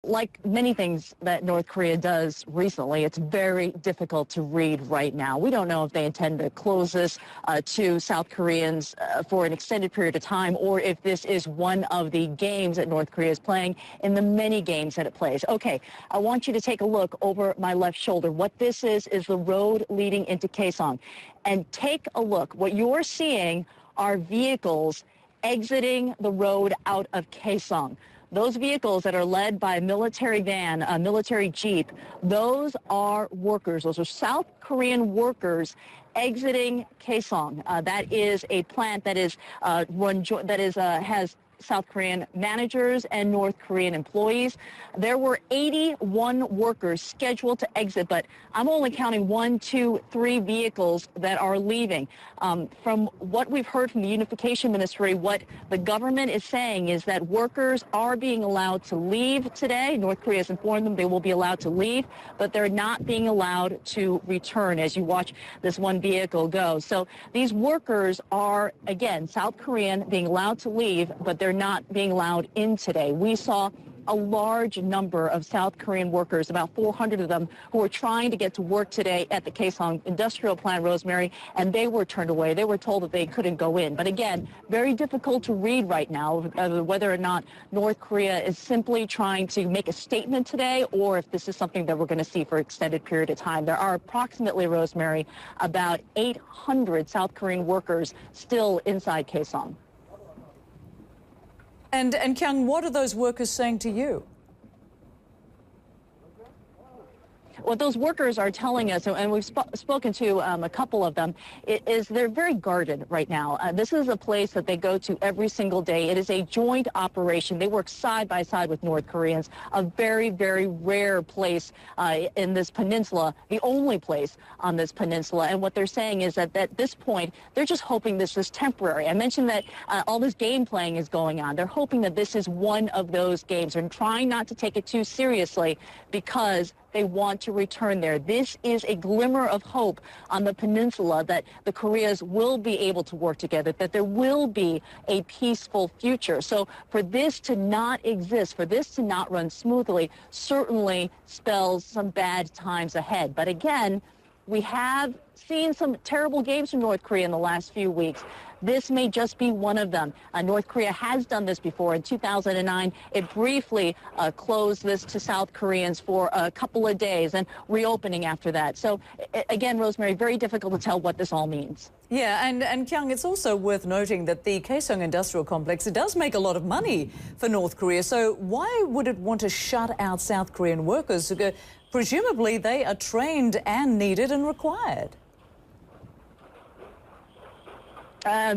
like many things that North Korea does recently, it's very difficult to read right now. We don't know if they intend to close this to South Koreans for an extended period of time, or if this is one of the games that North Korea is playing in the many games that it plays. Okay, I want you to take a look over my left shoulder. What this is the road leading into Kaesong. And take a look. What you're seeing are vehicles exiting the road out of Kaesong. Those vehicles that are led by a military van, a military jeep, those are workers. Those are South Korean workers exiting Kaesong. That is a plant that is has South Korean managers and North Korean employees. There were 81 workers scheduled to exit, but I'm only counting 1, 2, 3 vehicles that are leaving. From what we've heard from the Unification Ministry, what the government is saying is that workers are being allowed to leave today. North Korea has informed them they will be allowed to leave, but they're not being allowed to return as you watch this one vehicle go. So these workers are, again, South Korean being allowed to leave, but they're not being allowed in today. We saw a large number of South Korean workers, about 400 of them, who were trying to get to work today at the Kaesong industrial plant, Rosemary, and they were turned away. They were told that they couldn't go in. But again, very difficult to read right now whether or not North Korea is simply trying to make a statement today, or if this is something that we're going to see for an extended period of time. There are approximately, Rosemary, about 800 South Korean workers still inside Kaesong. And Kyung, what are those workers saying to you? What those workers are telling us, and we've spoken to a couple of them, is they're very guarded right now. This is a place that they go to every single day. It is a joint operation. They work side by side with North Koreans, a very, very rare place in this peninsula, the only place on this peninsula. And what they're saying is that at this point, they're just hoping this is temporary. I mentioned that all this game playing is going on. They're hoping that this is one of those games and trying not to take it too seriously because they want to return there. This is a glimmer of hope on the peninsula that the Koreas will be able to work together, that there will be a peaceful future. So for this to not exist, for this to not run smoothly, certainly spells some bad times ahead. But again, we have seen some terrible games from North Korea in the last few weeks. This may just be one of them. North Korea has done this before. In 2009, it briefly closed this to South Koreans for a couple of days and reopening after that. So, again, Rosemary, very difficult to tell what this all means. Yeah, and Kyung, it's also worth noting that the Kaesong industrial complex, it does make a lot of money for North Korea. So why would it want to shut out South Korean workers? Presumably, they are trained and needed and required.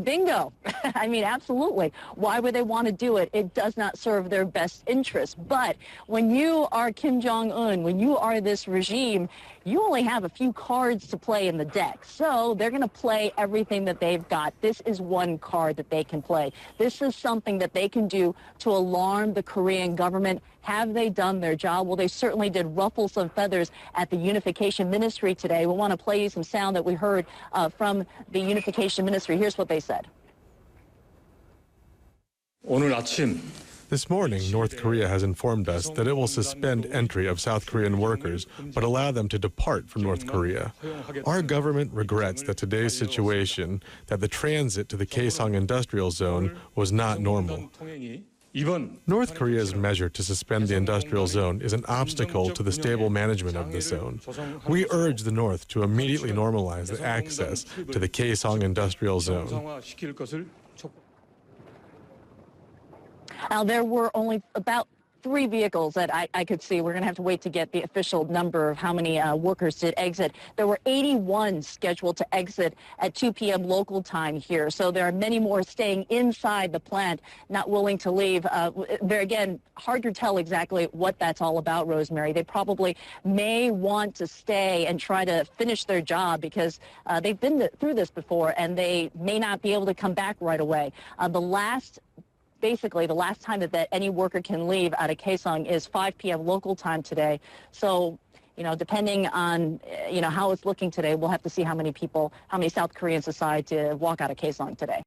Bingo. I mean, absolutely. Why would they want to do it? It does not serve their best interest. But when you are Kim Jong-un, when you are this regime, you only have a few cards to play in the deck. So they're going to play everything that they've got. This is one card that they can play. This is something that they can do to alarm the Korean government. Have they done their job? Well, they certainly did ruffle some feathers at the Unification Ministry today. We want to play you some sound that we heard from the Unification Ministry. Here's what they said. This morning, North Korea has informed us that it will suspend entry of South Korean workers, but allow them to depart from North Korea. Our government regrets that today's situation, that the transit to the Kaesong industrial zone was not normal. North Korea's measure to suspend the industrial zone is an obstacle to the stable management of the zone. We urge the North to immediately normalize the access to the Kaesong industrial zone. Now, there were only about 3 vehicles that I could see. We're going to have to wait to get the official number of how many workers did exit. There were 81 scheduled to exit at 2 p.m. local time here. So there are many more staying inside the plant, not willing to leave. There again, hard to tell exactly what that's all about, Rosemary. They probably may want to stay and try to finish their job because they've been through this before and they may not be able to come back right away. Basically, the last time that any worker can leave out of Kaesong is 5 p.m. local time today. So, depending on, how it's looking today, we'll have to see how many South Koreans decide to walk out of Kaesong today.